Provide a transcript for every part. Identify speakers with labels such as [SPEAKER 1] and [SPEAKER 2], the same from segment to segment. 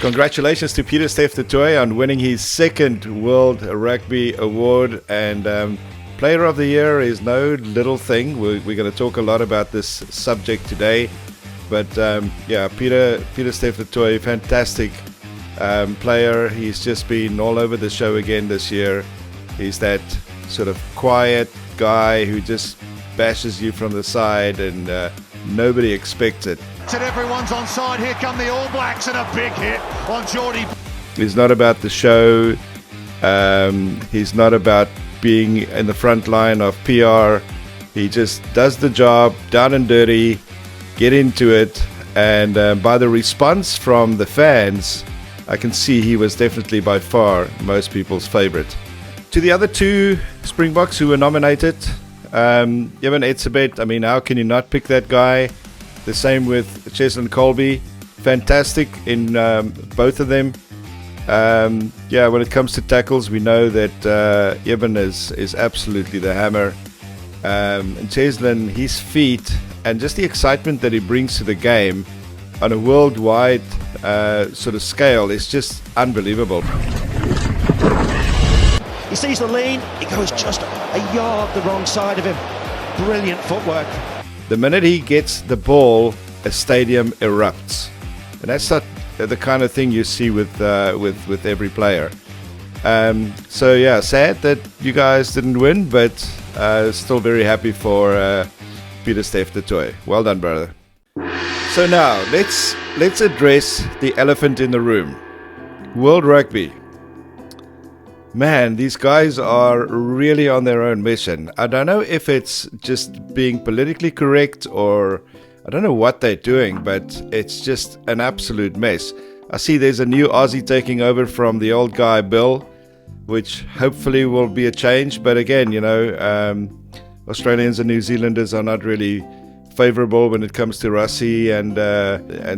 [SPEAKER 1] Congratulations to Pieter Steph du Toit on winning his second World Rugby Award, and Player of the Year is no little thing. We're going to talk a lot about this subject today, but Pieter Steph du Toit, fantastic player. He's just been all over the show again this year. He's that sort of quiet guy who just bashes you from the side, and nobody expects it.
[SPEAKER 2] And everyone's on side. Here come the All Blacks, and a big hit on Geordie.
[SPEAKER 1] He's not about the show. He's not about being in the front line of PR. He just does the job down and dirty, get into it, and by the response from the fans, I can see he was definitely by far most people's favorite. To the other two Springboks who were nominated, Evan Etzebeth, I mean, how can you not pick that guy? The same with Cheslin Colby. Fantastic in both of them. When it comes to tackles, we know that Evan is absolutely the hammer. And Cheslin, his feet and just the excitement that he brings to the game on a worldwide sort of scale is just unbelievable.
[SPEAKER 3] He sees the lean, he goes just a yard the wrong side of him. Brilliant footwork.
[SPEAKER 1] The minute he gets the ball, a stadium erupts, and that's not the kind of thing you see with every player. Sad that you guys didn't win, but still very happy for Pieter Steph du Toit. Well done, brother. So now let's address the elephant in the room. World Rugby. Man, these guys are really on their own mission. I don't know if it's just being politically correct, or I don't know what they're doing, but it's just an absolute mess. I see there's a new Aussie taking over from the old guy, Bill, which hopefully will be a change. But again, Australians and New Zealanders are not really favorable when it comes to Russie and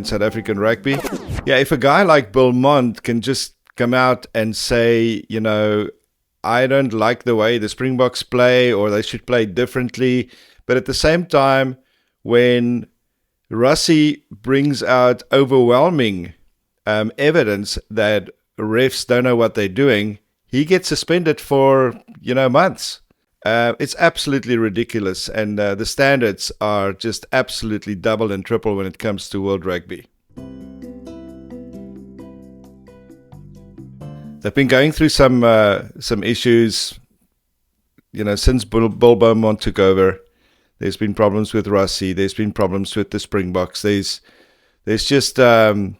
[SPEAKER 1] South African rugby. Yeah, if a guy like Bill Mond can just come out and say, I don't like the way the Springboks play, or they should play differently. But at the same time, when Russie brings out overwhelming evidence that refs don't know what they're doing, he gets suspended for, months. It's absolutely ridiculous. And the standards are just absolutely double and triple when it comes to World Rugby. They've been going through some issues, since Bill Beaumont took over. There's been problems with Russie. There's been problems with the Springboks. There's just an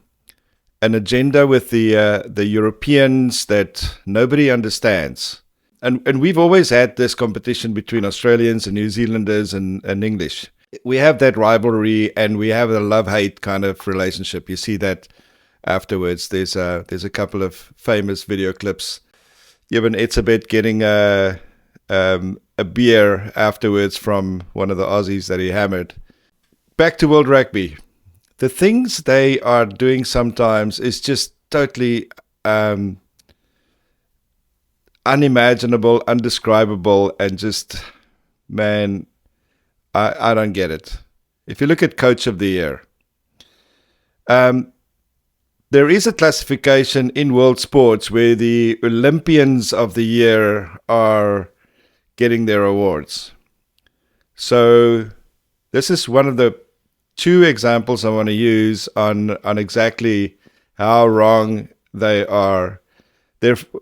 [SPEAKER 1] agenda with the Europeans that nobody understands. And we've always had this competition between Australians and New Zealanders and English. We have that rivalry, and we have a love-hate kind of relationship. You see that afterwards. There's a couple of famous video clips. Even Etzebeth getting a beer afterwards from one of the Aussies that he hammered. Back to World Rugby. The things they are doing sometimes is just totally unimaginable, undescribable, and just, man, I don't get it. If you look at Coach of the Year, there is a classification in world sports where the Olympians of the year are getting their awards. So this is one of the two examples I want to use on exactly how wrong they are,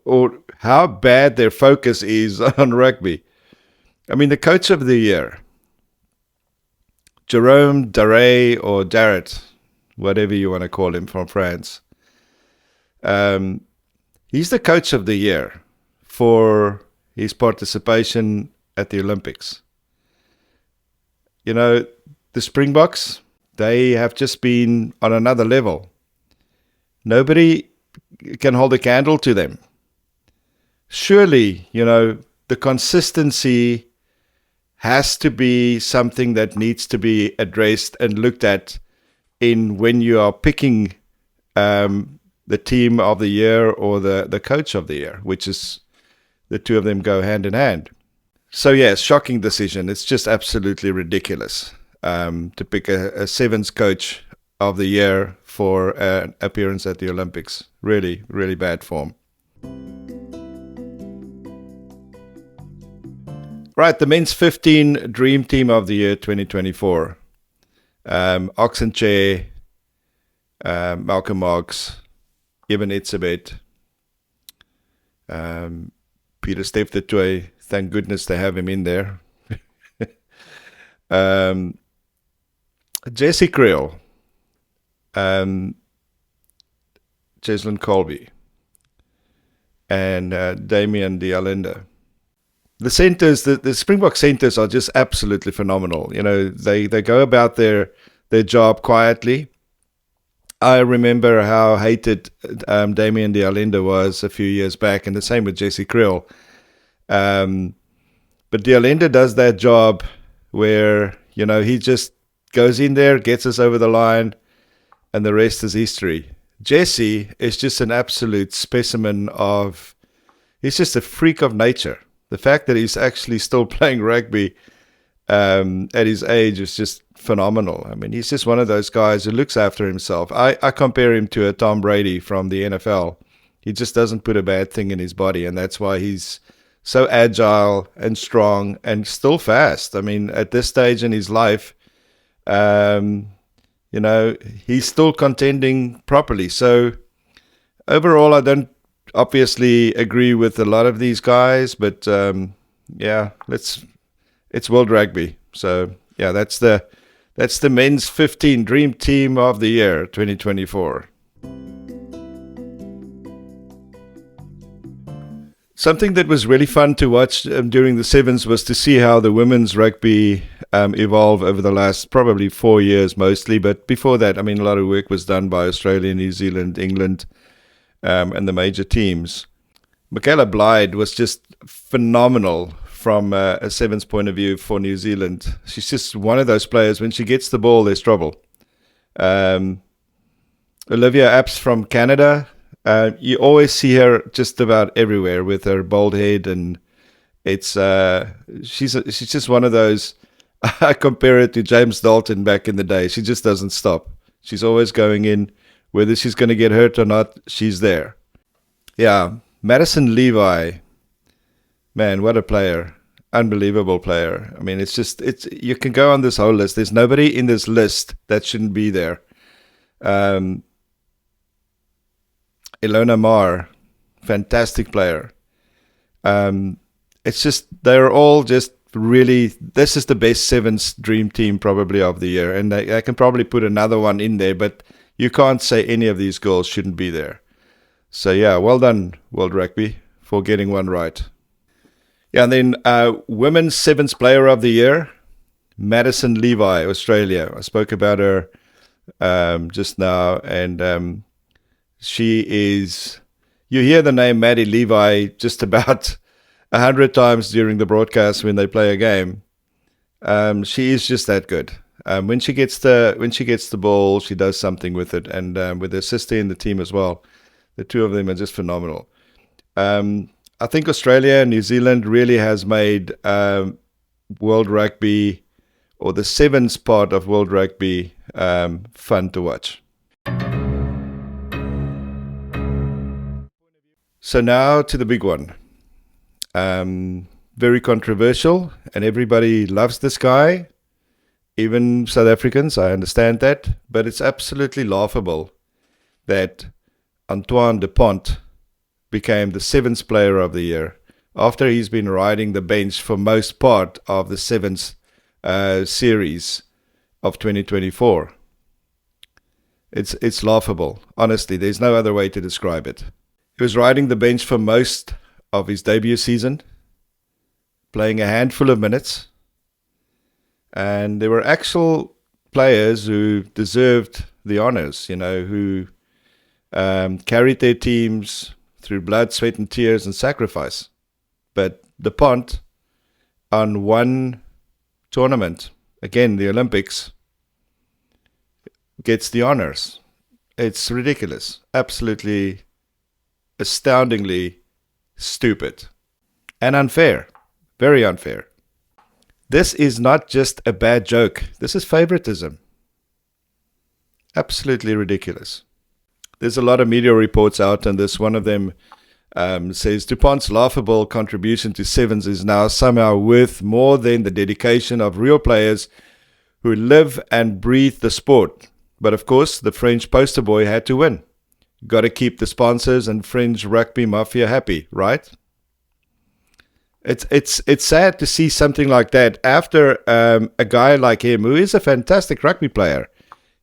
[SPEAKER 1] or how bad their focus is on rugby. I mean, the Coach of the Year, Jerome Daré, or Jarrett, whatever you want to call him, from France. He's the Coach of the Year for his participation at the Olympics. The Springboks, they have just been on another level. Nobody can hold a candle to them. Surely, the consistency has to be something that needs to be addressed and looked at in when you are picking the team of the year or the coach of the year, which is the two of them go hand in hand. So yes, shocking decision. It's just absolutely ridiculous to pick a sevens coach of the year for an appearance at the Olympics. Really, really bad form. Right, the men's 15 Dream Team of the Year 2024. Oxenchair, Malcolm Marx, Eben Etzebeth, Pieter Steph du Toit. Thank goodness they have him in there. Jesse Creel, Cheslin Colby, and Damien de Allende. The centers, the Springbok centers are just absolutely phenomenal. You know, they go about their job quietly. I remember how hated Damien de Allende was a few years back, and the same with Jesse Creel. But de Allende does that job where, you know, he just goes in there, gets us over the line, and the rest is history. Jesse is just an absolute specimen of, he's just a freak of nature. The fact that he's actually still playing rugby at his age is just phenomenal. I mean, he's just one of those guys who looks after himself. I compare him to a Tom Brady from the NFL. He just doesn't put a bad thing in his body, and that's why he's so agile and strong and still fast. I mean, at this stage in his life, you know, he's still contending properly. So overall, I don't obviously agree with a lot of these guys, but yeah, it's World Rugby. So yeah, that's the men's 15 Dream Team of the Year 2024. Something that was really fun to watch during the Sevens was to see how the women's rugby evolve over the last probably 4 years mostly. But before that, I mean, a lot of work was done by Australia, New Zealand, England, and the major teams. Michaela Blyde was just phenomenal from a Sevens point of view for New Zealand. She's just one of those players, when she gets the ball, there's trouble. Olivia Apps from Canada. You always see her just about everywhere with her bald head, and it's she's just one of those. I compare it to James Dalton back in the day. She just doesn't stop. She's always going in, whether she's going to get hurt or not. She's there. Yeah, Madison Levi, man, what a player! Unbelievable player. I mean, it's you can go on this whole list. There's nobody in this list that shouldn't be there. Ilona Marr, fantastic player. It's just, they're all just really, this is the best Sevens Dream Team probably of the year. And I can probably put another one in there, but you can't say any of these girls shouldn't be there. So yeah, well done, World Rugby, for getting one right. Yeah, and then Women's Sevens Player of the Year, Madison Levi, Australia. I spoke about her just now, and she is, you hear the name Maddie Levi just about 100 times during the broadcast when they play a game. She is just that good. When she gets the ball, she does something with it, and with her sister in the team as well. The two of them are just phenomenal. I think Australia and New Zealand really has made World Rugby, or the Sevens part of World Rugby, fun to watch. So now to the big one. Very controversial, and everybody loves this guy, even South Africans, I understand that, but it's absolutely laughable that Antoine Dupont became the Sevens Player of the Year after he's been riding the bench for most part of the Sevens series of 2024. It's laughable. Honestly, there's no other way to describe it. He was riding the bench for most of his debut season, playing a handful of minutes, and there were actual players who deserved the honors, you know, who carried their teams through blood, sweat, and tears and sacrifice. But Dupont, on one tournament, again, the Olympics, gets the honors. It's ridiculous. Absolutely, astoundingly stupid and unfair. Very unfair. This is not just a bad joke. This is favoritism. Absolutely ridiculous. There's a lot of media reports out on this. One of them says DuPont's laughable contribution to sevens is now somehow worth more than the dedication of real players who live and breathe the sport. But of course, the French poster boy had to win. Got to keep the sponsors and French rugby mafia happy, right? It's sad to see something like that after a guy like him, who is a fantastic rugby player.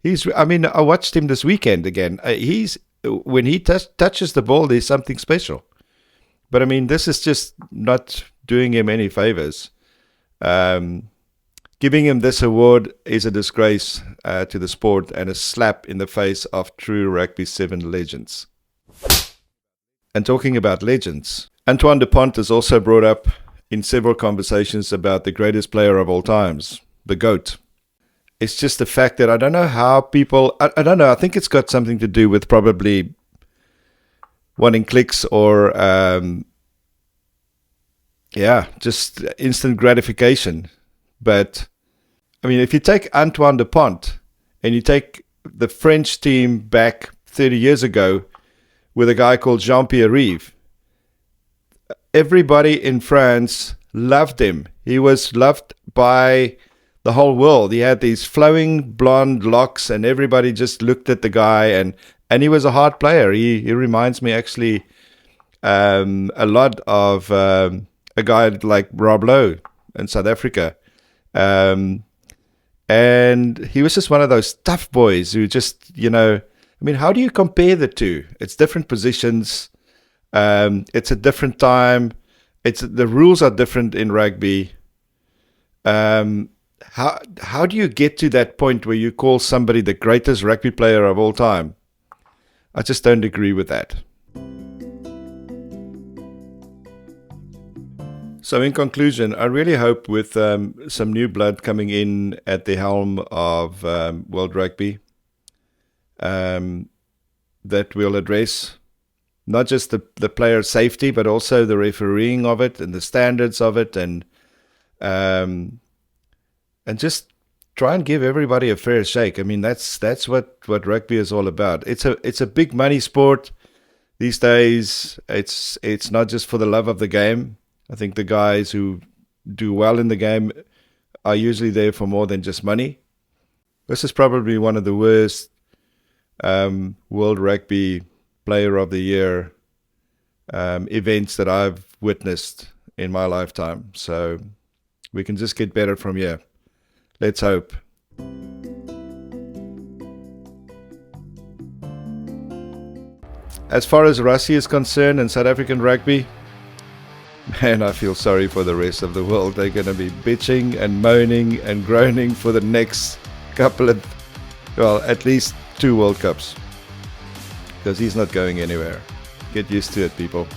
[SPEAKER 1] I watched him this weekend again. When he touches the ball, there's something special. But I mean, this is just not doing him any favors. Giving him this award is a disgrace to the sport and a slap in the face of true Rugby 7 legends. And talking about legends, Antoine Dupont is also brought up in several conversations about the greatest player of all times, the GOAT. It's just the fact that I don't know how people, I don't know, I think it's got something to do with probably wanting clicks or, just instant gratification. But, I mean, if you take Antoine Dupont and you take the French team back 30 years ago with a guy called Jean-Pierre Rive, everybody in France loved him. He was loved by the whole world. He had these flowing blonde locks and everybody just looked at the guy, and he was a hard player. He reminds me actually a lot of a guy like Rob Lowe in South Africa. And he was just one of those tough boys who just, how do you compare the two? It's different positions. It's a different time. The rules are different in rugby. How do you get to that point where you call somebody the greatest rugby player of all time? I just don't agree with that. So in conclusion, I really hope with some new blood coming in at the helm of World Rugby, that we'll address not just the player safety, but also the refereeing of it and the standards of it, and just try and give everybody a fair shake. I mean, that's what rugby is all about. It's a big money sport these days. It's not just for the love of the game. I think the guys who do well in the game are usually there for more than just money. This is probably one of the worst World Rugby Player of the Year events that I've witnessed in my lifetime. So we can just get better from here. Let's hope. As far as Rassie is concerned and South African rugby, man, I feel sorry for the rest of the world. They're going to be bitching and moaning and groaning for the next couple of, at least 2 World Cups. Because he's not going anywhere. Get used to it, people.